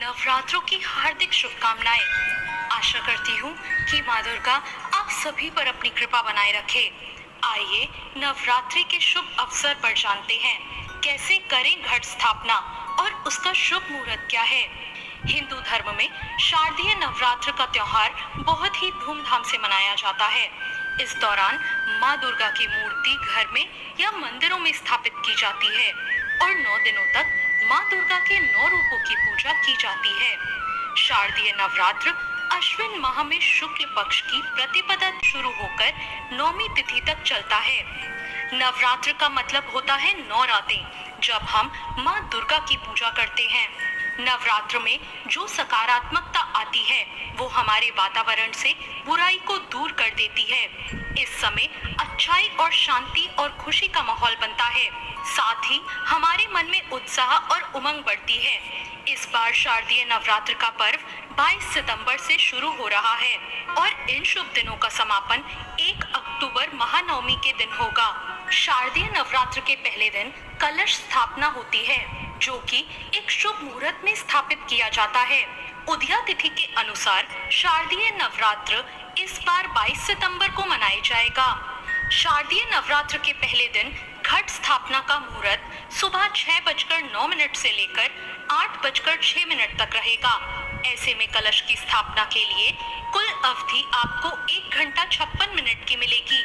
नवरात्रों की हार्दिक शुभकामनाएं। आशा करती हूँ कि माँ दुर्गा आप सभी पर अपनी कृपा बनाए रखे। आइए नवरात्रि के शुभ अवसर पर जानते हैं कैसे करें घट स्थापना और उसका शुभ मुहूर्त क्या है। हिंदू धर्म में शारदीय नवरात्र का त्योहार बहुत ही धूमधाम से मनाया जाता है। इस दौरान माँ दुर्गा की मूर्ति घर में या मंदिरों में स्थापित की जाती है और 9 दिनों तक माँ दुर्गा के 9 रूपों की पूजा की जाती है। शारदीय नवरात्र अश्विन माह में शुक्ल पक्ष की प्रतिपदा शुरू होकर नौमी तिथि तक चलता है। नवरात्र का मतलब होता है 9 रातें जब हम माँ दुर्गा की पूजा करते हैं। नवरात्र में जो सकारात्मकता आती है वो हमारे वातावरण से बुराई को दूर कर देती है। इस समय अच्छाई और शांति और खुशी का माहौल बनता है। साथ ही हमारे मन में उत्साह और उमंग बढ़ती है। इस बार शारदीय नवरात्र का पर्व 22 सितंबर से शुरू हो रहा है और इन शुभ दिनों का समापन 1 अक्टूबर महानवमी के दिन होगा। शारदीय नवरात्र के पहले दिन कलश स्थापना होती है जो कि एक शुभ मुहूर्त में स्थापित किया जाता है। उदया तिथि के अनुसार शारदीय नवरात्र इस बार 22 सितंबर को मनाया जाएगा। शारदीय नवरात्र के पहले दिन घट स्थापना का मुहूर्त सुबह 6:09 से लेकर 8:06 तक रहेगा। ऐसे में कलश की स्थापना के लिए कुल अवधि आपको 1 घंटा 56 मिनट की मिलेगी।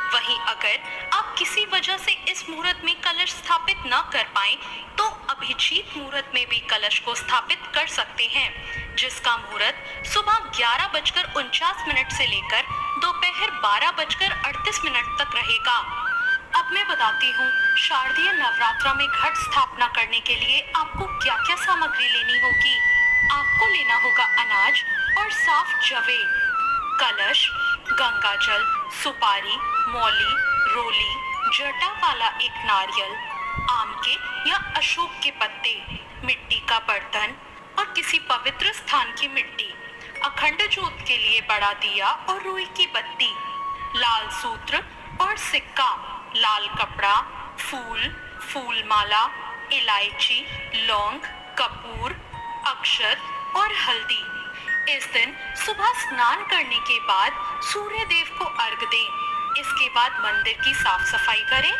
वहीं अगर आप किसी वजह से इस मुहूर्त में कलश स्थापित न कर पाए तो अभिजीत मुहूर्त में भी कलश को स्थापित कर सकते हैं, जिसका मुहूर्त सुबह 11:49 से लेकर दोपहर 12:38 तक रहेगा। अब मैं बताती हूँ शारदीय नवरात्र में घट स्थापना करने के लिए आपको क्या क्या सामग्री लेनी होगी। आपको लेना होगा अनाज और साफ जवे, कलश, गंगाजल, सुपारी, मौली, रोली, जटा वाला एक नारियल, आम के या अशोक के पत्ते, मिट्टी का बर्तन और किसी पवित्र स्थान की मिट्टी, अखंड ज्योत के लिए बड़ा दिया और रुई की बत्ती, लाल सूत्र और सिक्का, लाल कपड़ा, फूल, फूल माला, इलायची, लौंग, कपूर, अक्षत और हल्दी। इस दिन सुबह स्नान करने के बाद सूर्य देव को अर्घ दें। इसके बाद मंदिर की साफ सफाई करें।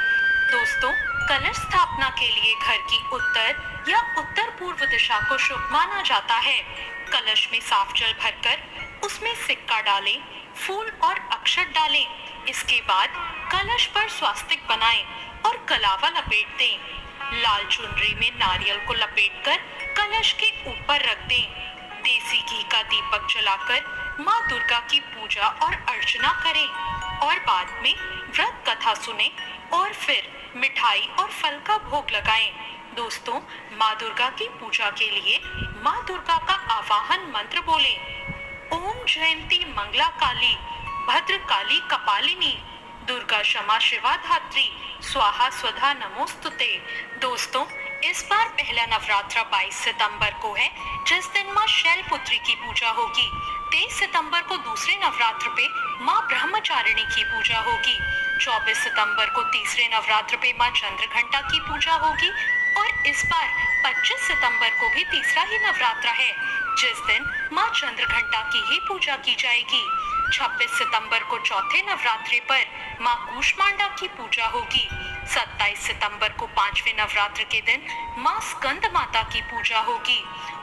दोस्तों, कलश स्थापना के लिए घर की उत्तर या उत्तर पूर्व दिशा को शुभ माना जाता है। कलश में साफ जल भरकर उसमें सिक्का डालें, फूल और अक्षत डालें। इसके बाद कलश पर स्वास्तिक बनाएं और कलावा लपेट दें। लाल चुनरी में नारियल को लपेटकर कलश के ऊपर रख दें। देसी घी का दीपक जलाकर माँ दुर्गा की पूजा और अर्चना करें और बाद में व्रत कथा सुने और फिर मिठाई और फल का भोग लगाएं। दोस्तों, माँ दुर्गा की पूजा के लिए माँ दुर्गा का आवाहन मंत्र बोलें। ओम जयंती मंगला काली, भद्र काली कपालिनी, दुर्गा क्षमा शिवा धात्री, स्वाहा स्वधा नमोस्तुते। दोस्तों, इस बार पहला नवरात्र 22 सितंबर को है, जिस दिन माँ शैलपुत्री की पूजा होगी। 23 सितंबर को दूसरे नवरात्र पे माँ ब्रह्मचारिणी की पूजा होगी। 24 सितंबर को तीसरे नवरात्र पे माँ चंद्रघंटा की पूजा होगी और इस बार 25 सितंबर को भी तीसरा ही नवरात्र है, जिस दिन माँ चंद्रघंटा की ही पूजा की जाएगी। 26 सितंबर को चौथे नवरात्रि पर माँ कूष्मांडा की पूजा होगी। 27 सितंबर को 5वें नवरात्र के दिन माँ स्कंद माता की पूजा होगी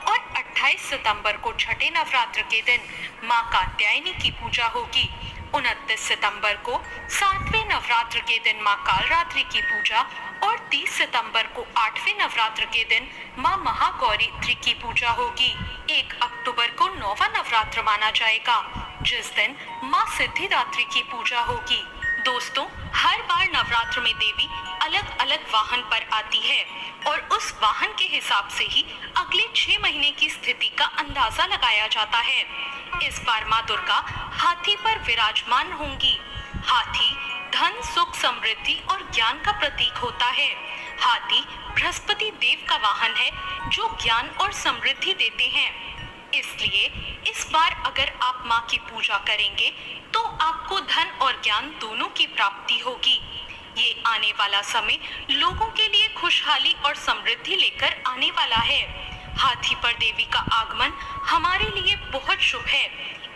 और 28 सितंबर को छठे नवरात्र के दिन माँ कात्यायनी की पूजा होगी। 29 सितंबर को 7वें नवरात्र के दिन माँ कालरात्रि की पूजा और 30 सितंबर को 8वें नवरात्र के दिन माँ महागौरी की पूजा होगी। 1 अक्टूबर को 9वां नवरात्र माना जाएगा, जिस दिन माँ सिद्धिदात्री की पूजा होगी। दोस्तों, हर बार नवरात्र में देवी अलग अलग वाहन पर आती है और उस वाहन के हिसाब से ही अगले 6 महीने की स्थिति का अंदाजा लगाया जाता है। इस बार माँ दुर्गा हाथी पर विराजमान होंगी। हाथी धन, सुख, समृद्धि और ज्ञान का प्रतीक होता है। हाथी बृहस्पति देव का वाहन है जो ज्ञान और समृद्धि देते हैं। इसलिए इस बार अगर आप माँ की पूजा करेंगे तो आपको धन और ज्ञान दोनों की प्राप्ति होगी। ये आने वाला समय लोगों के लिए खुशहाली और समृद्धि लेकर आने वाला है। हाथी पर देवी का आगमन हमारे लिए बहुत शुभ है।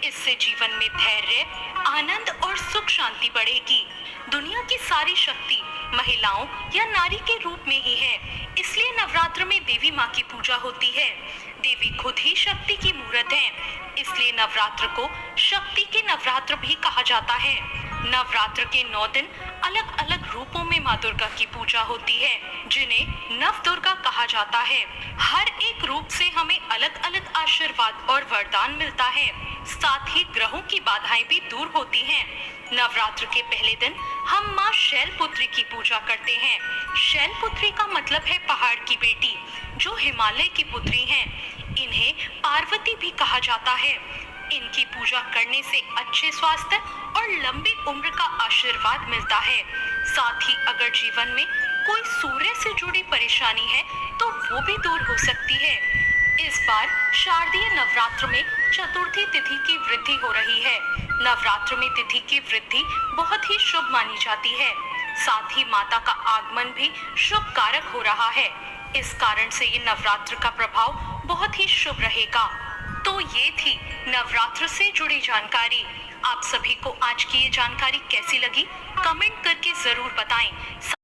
इससे जीवन में धैर्य, आनंद और सुख शांति बढ़ेगी। दुनिया की सारी शक्ति महिलाओं या नारी के रूप में ही है, इसलिए नवरात्र में देवी माँ की पूजा होती है। देवी खुद ही शक्ति की मूर्त है, इसलिए नवरात्र को शक्ति के नवरात्र भी कहा जाता है। नवरात्र के 9 दिन अलग अलग रूपों में माँ दुर्गा की पूजा होती है, जिन्हें नव दुर्गा कहा जाता है। हर एक रूप से हमें अलग अलग आशीर्वाद और वरदान मिलता है। साथ ही ग्रहों की बाधाएं भी दूर होती हैं। नवरात्र के पहले दिन हम माँ शैलपुत्री की पूजा करते हैं। शैलपुत्री का मतलब है पहाड़ की बेटी, जो हिमालय की पुत्री हैं। इन्हें पार्वती भी कहा जाता है। इनकी पूजा करने से अच्छे स्वास्थ्य और लंबी उम्र का आशीर्वाद मिलता है। साथ ही अगर जीवन में कोई सूर्य से जुड़ी परेशानी है तो वो भी दूर हो सकती है। इस बार शारदीय नवरात्र में चतुर्थी तिथि की वृद्धि हो रही है। नवरात्र में तिथि की वृद्धि बहुत ही शुभ मानी जाती है। साथ ही माता का आगमन भी शुभ कारक हो रहा है। इस कारण से ये नवरात्र का प्रभाव बहुत ही शुभ रहेगा। तो ये थी नवरात्र से जुड़ी जानकारी। आप सभी को आज की ये जानकारी कैसी लगी, कमेंट करके जरूर बताएं।